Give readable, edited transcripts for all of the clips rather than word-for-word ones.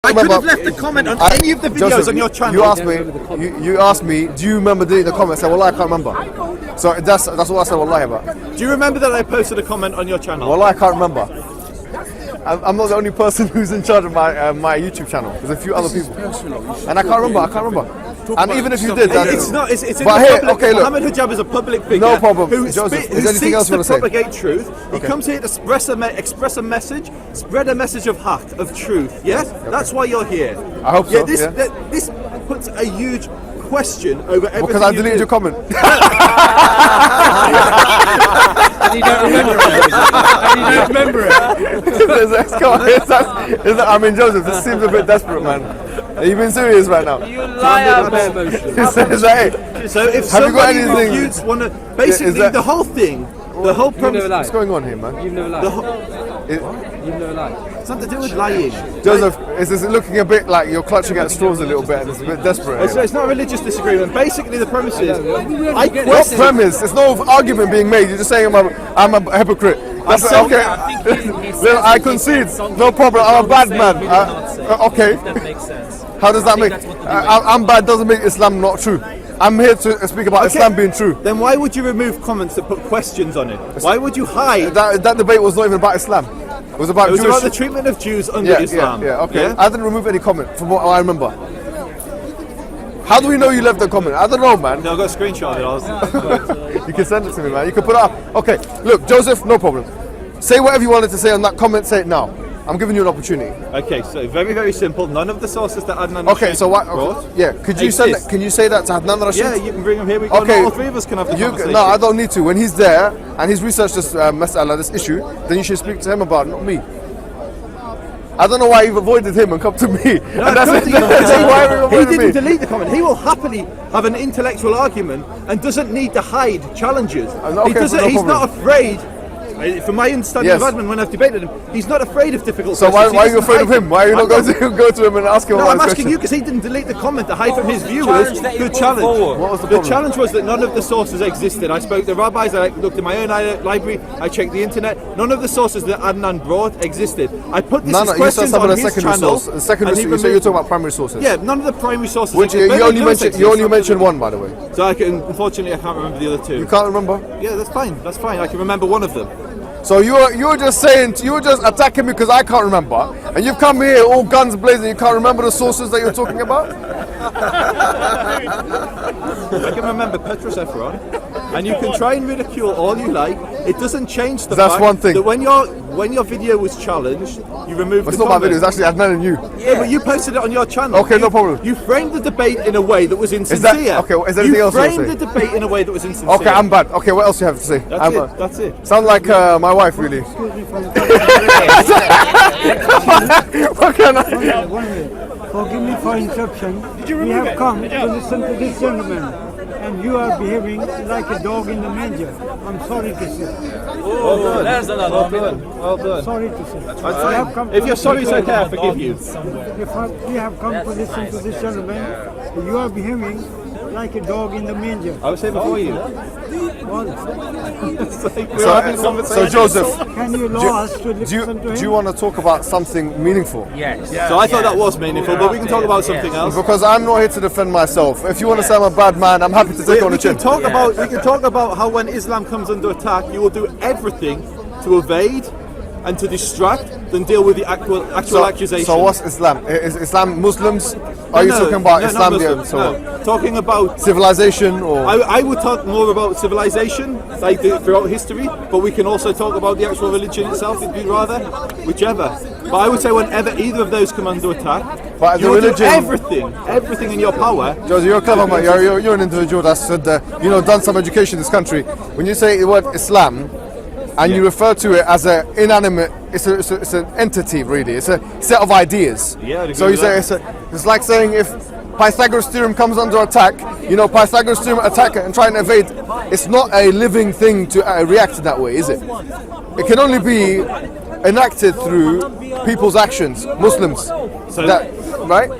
I could have left a comment on any of the videos Joseph, on your channel. You asked me, do you remember deleting the comment? I said, well, I can't remember. So that's all I said, wallahi, about. Do you remember that I posted a comment on your channel? Well, I can't remember. I'm not the only person who's in charge of my YouTube channel. There's a few other people, and I can't remember. And even if you did, it's not. It's in but the here, public. okay, look. Mohammed Hijab is a public figure. No problem. Who, Joseph, who is there anything else you seeks want to to say? propagate truth. He comes here to express a message, spread a message of haq, of truth. Yes, that's why you're here. I hope so. This puts a huge question over everything. Because I deleted your comment. And you don't remember it. I mean, Joseph, this seems a bit desperate, man. Are you being serious right now? You liar, man. So if somebody refutes one of, basically the whole thing, the whole premise. What's going on here, man? You've never lied. You've never lied. It's not to do with lying. Joseph, is this looking a bit like you're clutching at straws a little bit and it's a bit desperate? It's not a religious disagreement. Basically, the premise is What premise? There's no argument being made. You're just saying I'm a hypocrite. That's okay. I concede. No problem. I'm a bad man. Okay. That makes sense. How does that make? I'm bad doesn't make Islam not true. I'm here to speak about Islam being true. Then why would you remove comments that put questions on it? Why would you hide? That debate was not even about Islam. It was about about the treatment of Jews under Islam. Yeah, okay. I didn't remove any comment from what I remember. How do we know you left the comment? I don't know, man. No, I got a screenshot of it. You can send it to me, man. You can put it up. Okay, look, Joseph, no problem. Say whatever you wanted to say on that comment, say it now. I'm giving you an opportunity. Okay, so very, very simple. None of the sources that Adnan Okay, so what? Okay. Yeah, could you send that? Can you say that to Adnan Rashid? Yeah, you can bring him here. We can, all three of us can have the conversation. No, I don't need to. When he's there and he's researched this mas'ala, this issue, then you should speak to him about it, not me. I don't know why you've avoided him and come to me. No, he didn't delete the comment. He will happily have an intellectual argument and doesn't need to hide challenges. He's not afraid. From my understanding of Adnan, when I've debated him, he's not afraid of difficult questions. So why are you afraid of him? Why are you not going to go to him and ask him? No, I'm asking you because he didn't delete the comment to hide from his viewers. Good challenge. What was the problem? The challenge was that none of the sources existed. I spoke to rabbis, I looked in my own library, I checked the internet. None of the sources that Adnan brought existed. I put this as questions on his channel. Secondary source. So you're talking about primary sources. Yeah, none of the primary sources. Which you only mentioned one, by the way. So unfortunately, I can't remember the other two. You can't remember? Yeah, that's fine. That's fine. I can remember one of them. So you were just attacking me because I can't remember, and you've come here all guns blazing. You can't remember the sources that you're talking about. I can remember Petrus Ephron, and you can try and ridicule all you like. It doesn't change the fact one thing. that when your video was challenged, you removed. It's not my video. It's actually Adnan and you. Yeah, but you posted it on your channel. Okay, no problem. You framed the debate in a way that was insincere. Is there anything else you want to say? You framed the debate in a way that was insincere. Okay, I'm bad. Okay, what else do you have to say? That's it. Sound like my wife, really. Excuse me for Forgive me for interruption. We have come to listen to this gentleman, and you are behaving like a dog in the manger. I'm sorry to say. Oh, there's another one. Well done. Sorry to say. That's fine. If you're sorry, it's okay. I forgive you. We have come to listen to this gentleman. You are behaving like a dog in the manger. I was here before you. So Joseph, can you allow us to listen to him? do you want to talk about something meaningful? Yes. So I thought that was meaningful, but we can talk about something else. Because I'm not here to defend myself. If you want to say I'm a bad man, I'm happy to take on the chin. We can talk about how when Islam comes under attack, you will do everything to evade and to distract than deal with the actual accusation. So what's Islam? Is Islam Muslims? Are you talking about Islam? Talking about civilization, or I would talk more about civilization, like throughout history. But we can also talk about the actual religion itself, if you'd rather, whichever. But I would say whenever either of those come under attack, you will do everything in your power. Josie, you're a clever man. You're an individual that's done some education in this country. When you say the word Islam, and you refer to it as an inanimate, it's an entity, really. It's a set of ideas. Yeah, so you say it's like saying if Pythagoras' theorem comes under attack, Pythagoras' theorem attack and try and evade. It's not a living thing to react in that way, is it? It can only be enacted through people's actions, Muslims. Right?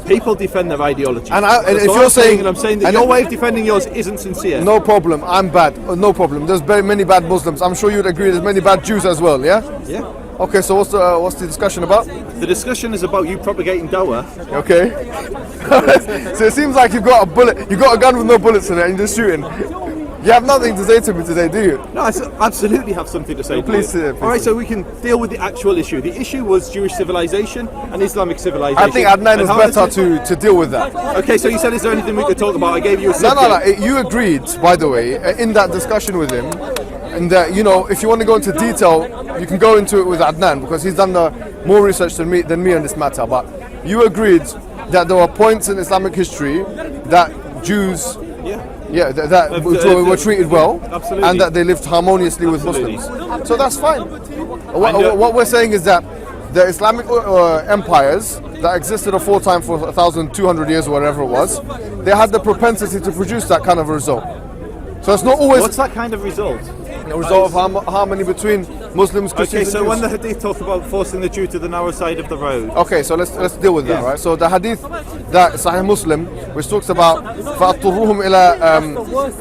People defend their ideology. And if you're saying, I'm saying that your way of defending yours isn't sincere. No problem. I'm bad. No problem. There's many bad Muslims. I'm sure you'd agree. There's many bad Jews as well. Yeah. Yeah. Okay, so what's the discussion about? The discussion is about you propagating dawah. Okay. So it seems like you've got a gun with no bullets in it, and you're just shooting. You have nothing to say to me today, do you? No, I absolutely have something to say. Please, to you. please. All right, so we can deal with the actual issue. The issue was Jewish civilization and Islamic civilization. I think Adnan is better to deal with that. Okay, so you said, is there anything we could talk about? I gave you a subject. No. You agreed, by the way, in that discussion with him, and that, you know, if you want to go into detail, you can go into it with Adnan because he's done more research than me on this matter. But you agreed that there were points in Islamic history that Jews. That were treated well, absolutely. And that they lived harmoniously with Muslims. So that's fine. What we're saying is that the Islamic empires that existed aforetime for 1,200 years or whatever it was, they had the propensity to produce that kind of result. So it's not always... What's that kind of result? A result of harmony between Muslims, Christians, okay, so and when Jews. the hadith talk about forcing the Jew to the narrow side of the road. Okay, so let's deal with that, right? So the hadith that Sahih Muslim, which talks about فَأَطُّرُّهُمْ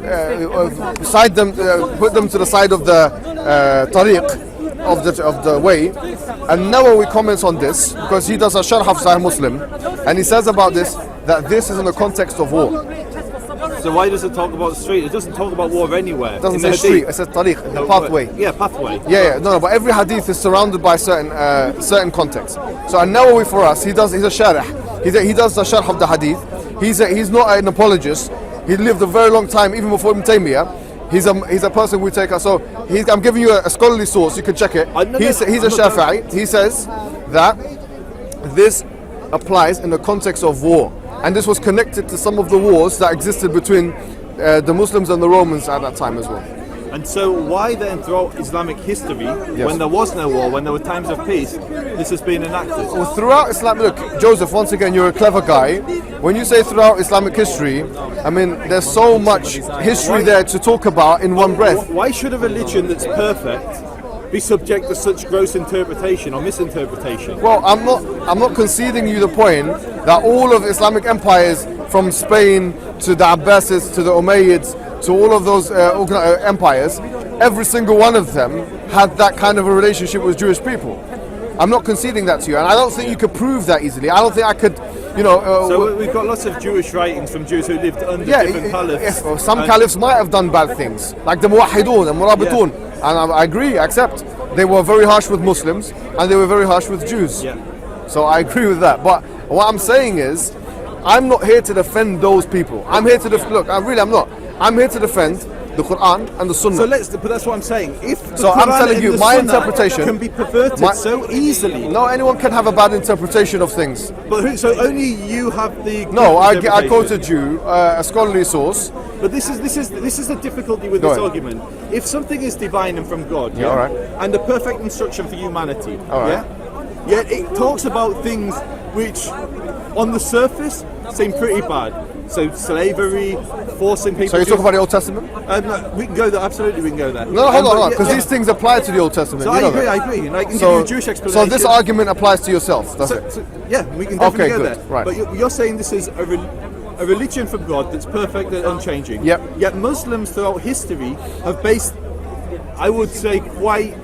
إِلَى side them, put them to the side of the tariq, of the way. And Nawawi comments on this because he does a sharh of Sahih Muslim, and he says about this that this is in the context of war. So why does it talk about street? It doesn't talk about war anywhere. It doesn't say street, it says tariq, the pathway. Yeah, pathway. Yeah, no, but every hadith is surrounded by certain contexts. So An-Nawawi for us, he's a sharh. He does the sharh of the hadith. He's not an apologist. He lived a very long time, even before Ibn Taymiyyah. He's a person we take. So I'm giving you a scholarly source. You can check it. He's a Shafi'i. He says that this applies in the context of war. And this was connected to some of the wars that existed between the Muslims and the Romans at that time as well. And so why then throughout Islamic history, when there was no war, when there were times of peace, this has been enacted? Well, throughout Islam, look, Joseph, once again, you're a clever guy. When you say throughout Islamic history, I mean, there's so much history there to talk about in one breath. Why should a religion that's perfect be subject to such gross interpretation or misinterpretation? Well, I'm not conceding you the point that all of Islamic empires, from Spain to the Abbasids to the Umayyads to all of those empires, every single one of them had that kind of a relationship with Jewish people. I'm not conceding that to you, and I don't think you could prove that easily. I don't think I could, so we've got lots of Jewish writings from Jews who lived under different caliphs. Some caliphs might have done bad things, like the Muwahhidun, the Murabitun, and I agree, I accept. They were very harsh with Muslims, and they were very harsh with Jews. Yeah. So I agree with that. But what I'm saying is, I'm not here to defend those people. I'm here to I'm not. I'm here to defend the Quran and the Sunnah. But that's what I'm saying. If the so Quran I'm telling you, and the my Sunnah interpretation can be perverted so easily. No, anyone can have a bad interpretation of things. But so only you have the. No, I quoted you a scholarly source. But this is the difficulty with this argument. If something is divine and from God, all right, and the perfect instruction for humanity, all right, yet it talks about things which, on the surface, seem pretty bad. So slavery, forcing people. So you talk about the Old Testament? No, we can go there. Absolutely, we can go there. No, hold on, because these things apply to the Old Testament. So I agree. And I can give you a Jewish explanation. So this argument applies to yourself, does it? Yeah, we can definitely go good. there. Right. But you're saying this is a religion from God that's perfect and unchanging. Yep. Yet Muslims throughout history have based, I would say, quite.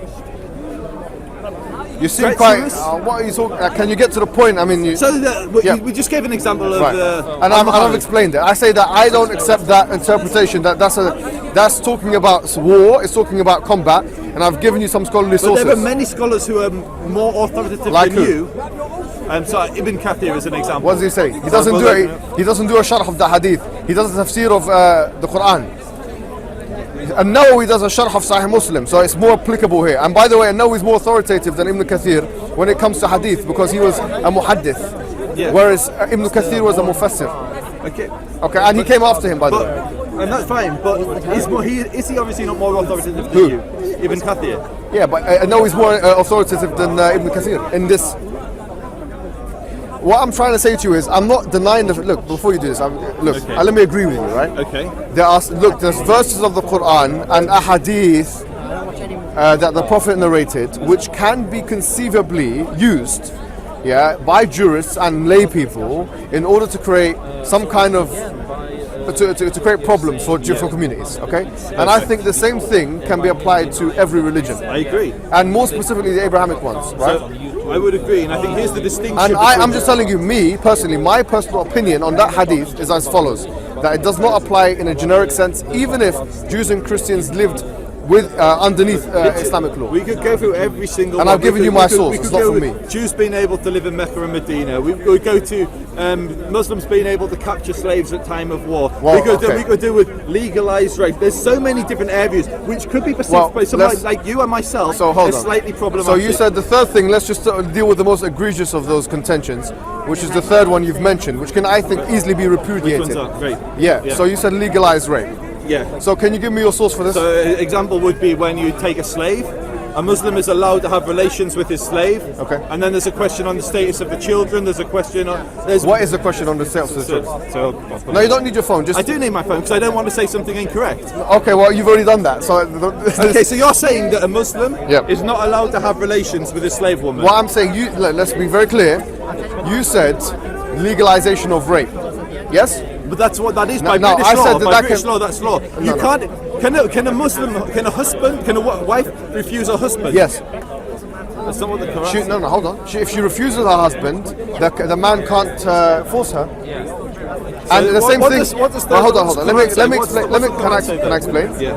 You seem quite. What are you talking? Can you get to the point? I mean, we just gave an example of. And I've explained it. I say that I don't accept that interpretation. That's talking about war. It's talking about combat. And I've given you some scholarly sources. But there are many scholars who are more authoritative than you. So Ibn Kathir is an example. What does he say? He doesn't do a sharh of the hadith. He does a tafsir of the Quran. And Nawawi does a sharh of Sahih Muslim, so it's more applicable here. And by the way, Nawawi is more authoritative than Ibn Kathir when it comes to hadith because he was a muhaddith, whereas Ibn Kathir was a mufassir. Okay, and he came after him, by the way. And that's fine, but is he obviously not more authoritative than you, Ibn Kathir? Yeah, but Nawawi is more authoritative than Ibn Kathir in this. What I'm trying to say to you is, I'm not denying the. Look, before you do this, let me agree with you, right? Okay. There's verses of the Quran and ahadith that the Prophet narrated, which can be conceivably used, by jurists and lay people in order to create some kind of to create problems for different communities. Okay, and I think the same thing can be applied to every religion. I agree. And more specifically the Abrahamic ones, right? So, I would agree, and I think here's the distinction. And I'm just telling you, me personally, my personal opinion on that hadith is as follows: that it does not apply in a generic sense, even if Jews and Christians lived with underneath Islamic law. We could go through every single and one. I've given you my source, it's not from me. Jews being able to live in Mecca and Medina. We go to Muslims being able to capture slaves at time of war. Well, we could do with legalised rape. There's so many different areas which could be perceived by someone like you and myself as slightly problematic. So you said the third thing, let's just deal with the most egregious of those contentions, which is the third one you've mentioned, which can, I think, easily be repudiated. Rape. Yeah, so you said legalised rape. Yeah. So can you give me your source for this? So an example would be when you take a slave. A Muslim is allowed to have relations with his slave. Okay. And then there's a question on the status of the children. There's a question on... What is the question on the status of the children? No, you don't need your phone. Just I do need my phone because I don't want to say something incorrect. Okay, well, you've already done that. So okay, so you're saying that a Muslim Yep. is not allowed to have relations with a slave woman? What I'm saying, let's be very clear. You said legalization of rape. Yes? But that's what that is by No, British I law. said that By that British can- law, that's law. You no. can't. Can a Muslim, can a wife refuse her husband? Yes. That's not what the Quran. No, hold on. If she refuses her husband, the man can't force her. And the same thing. What does hold on. Let me explain. Can I explain? Yeah.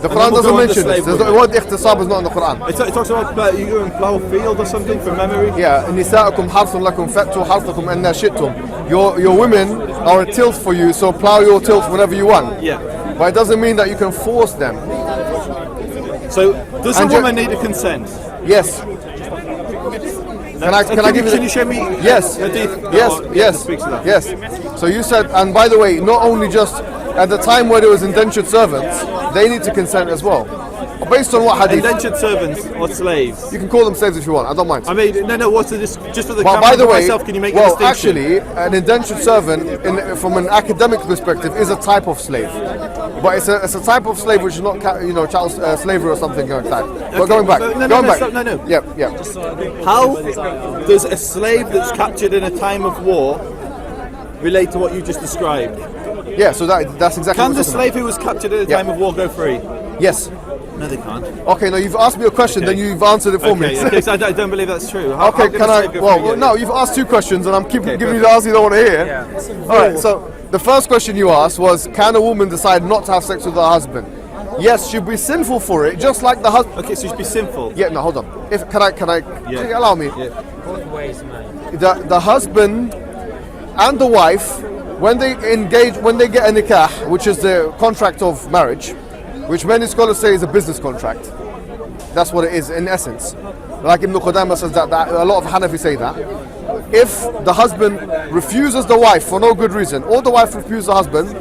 The Quran doesn't mention this. The word ikhtisab is not in the Quran. It talks about you go and plough a field or something from memory. Yeah. نساؤكم حرث لكم فأتوا حرثكم أن شئتم. Your women are a tilth for you, so plough your tilth whenever you want. Yeah. But it doesn't mean that you can force them. So does a woman need a consent? Yes. Can I give you? Can you show me? Yes. Yes. So you said, and by the way, not only just at the time where there was indentured servants, they need to consent as well. Based on what hadith? Indentured servants or slaves? You can call them slaves if you want. I don't mind. I mean, no. What's this? Just for the Well, camera by the way, myself, can you make a distinction? actually, an indentured servant, from an academic perspective, is a type of slave. But it's a type of slave which is not, child slavery or something like that. But going back, No. Yeah. How does a slave that's captured in a time of war relate to what you just described? Yeah. So that's exactly. Can what the slave who was captured at a time of war go free? Yes. No, they can't. Okay, no, you've asked me a question, then you've answered it for me. Okay, so I don't believe that's true. Okay, can I? Well, no, you've asked two questions, and I'm giving you the answer you don't want to hear. Yeah. All right. So the first question you asked was, can a woman decide not to have sex with her husband? Yes, she'd be sinful for it, just like the husband. Okay, so she'd be sinful. Yeah. No, hold on. Can I? Yeah. Allow me. Yeah. The husband and the wife, when they engage, when they get a nikah, which is the contract of marriage, which many scholars say is a business contract. That's what it is in essence. Like Ibn Qudamah says that a lot of Hanafi say that. If the husband refuses the wife for no good reason, or the wife refuses the husband,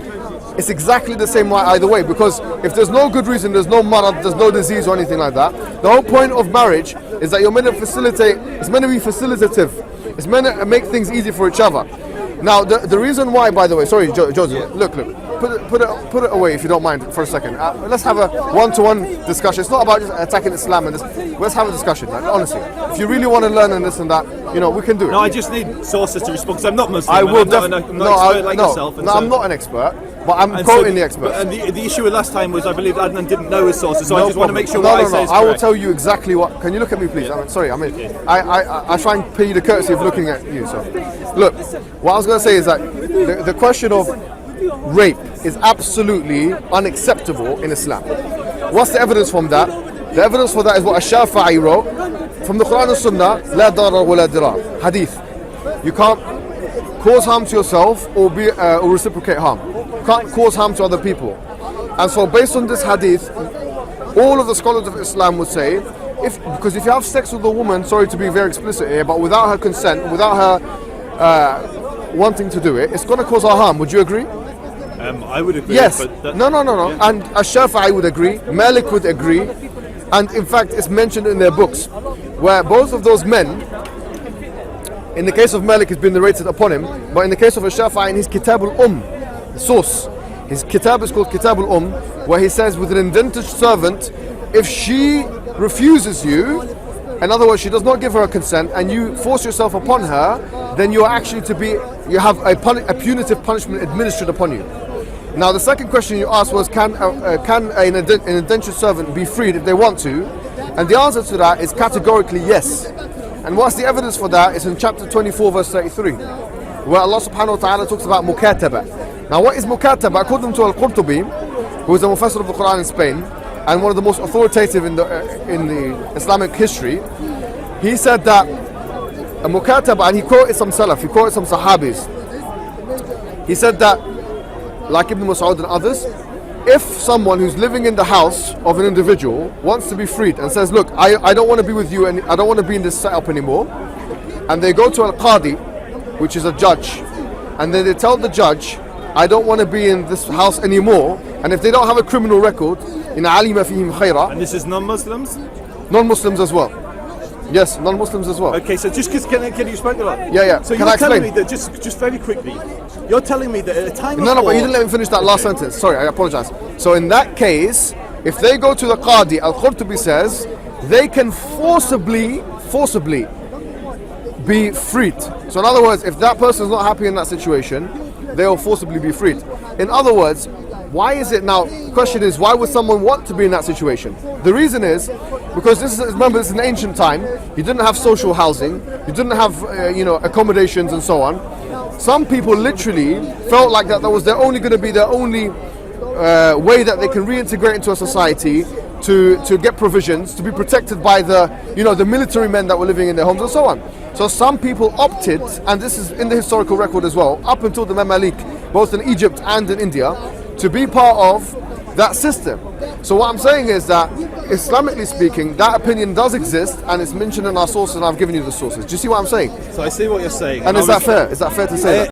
it's exactly the same either way. Because if there's no good reason, there's no marad, there's no disease or anything like that. The whole point of marriage is that you're meant to facilitate. It's meant to be facilitative. It's meant to make things easy for each other. Now, the reason why, by the way, sorry, Joseph, look, put it away if you don't mind for a second. Let's have a one-to-one discussion. It's not about just attacking Islam and this. Let's have a discussion, like, honestly. If you really want to learn and this and that, we can do it. No, I just need sources to respond because I'm not Muslim. I will definitely. I'm not an expert, but I'm quoting the expert. And the issue with last time was I believe Adnan didn't know his sources, so I just want to make sure what I say is correct. I will tell you exactly what. Can you look at me, please? I try and pay you the courtesy of looking at you. So, look, what I was going to say is that the question of rape is absolutely unacceptable in Islam. What's the evidence from that? The evidence for that is what Ash-Shafi'i wrote from the Quran and Sunnah. La darar wa la dirar. Hadith. You can't cause harm to yourself or reciprocate harm. You can't cause harm to other people. And so, based on this hadith, all of the scholars of Islam would say, because if you have sex with a woman, sorry to be very explicit here, but without her consent, without her wanting to do it, it's going to cause her harm. Would you agree? I would agree. Yes. But No. Yeah. And Ash-Shafi'i would agree. Malik would agree. And in fact, it's mentioned in their books, where both of those men, in the case of Malik, it's been narrated upon him, but in the case of Ash-Shafi'i, in his Kitab al source, his Kitab is called Kitab al where he says, with an indentured servant, if she refuses you, in other words, she does not give her consent, and you force yourself upon her, then you are actually you have a punitive punishment administered upon you. Now, the second question you asked was, can an indentured servant be freed if they want to? And the answer to that is categorically yes. And what's the evidence for that? It's in chapter 24, verse 33, where Allah subhanahu wa ta'ala talks about mukataba. Now, what is mukataba? According to Al-Qurtubi, who is a Mufassir of the Quran in Spain, and one of the most authoritative in the Islamic history, he said that a mukataba, and he quoted some salaf, he quoted some sahabis. He said that, like Ibn Mas'ud and others, if someone who's living in the house of an individual wants to be freed and says, look, I don't want to be with you and I don't want to be in this setup anymore, and they go to Al-Qadi, which is a judge, and then they tell the judge, I don't want to be in this house anymore, and if they don't have a criminal record, in alima fihim khayra. And this is non-Muslims? Non-Muslims as well. Yes, non-Muslims as well. Okay, so just because can you explain that? Yeah. So can you're I telling explain? me that just very quickly, you're telling me that at a time of No, war, but you didn't let me finish that last sentence. Sorry, I apologize. So in that case, if they go to the Qadi, Al-Qurtubi says, they can forcibly be freed. So in other words, if that person is not happy in that situation, they will forcibly be freed. In other words, why is it now? The question is, why would someone want to be in that situation? The reason is because remember, this is an ancient time. You didn't have social housing. You didn't have accommodations and so on. Some people literally felt like that was their only going to be their only way that they can reintegrate into a society, to get provisions, to be protected by the military men that were living in their homes and so on. So some people opted, and this is in the historical record as well, up until the Mamalik, both in Egypt and in India, to be part of that system. So what I'm saying is that, Islamically speaking, that opinion does exist, and it's mentioned in our sources, and I've given you the sources. Do you see what I'm saying? So I see what you're saying. And is that fair? Is that fair to say that?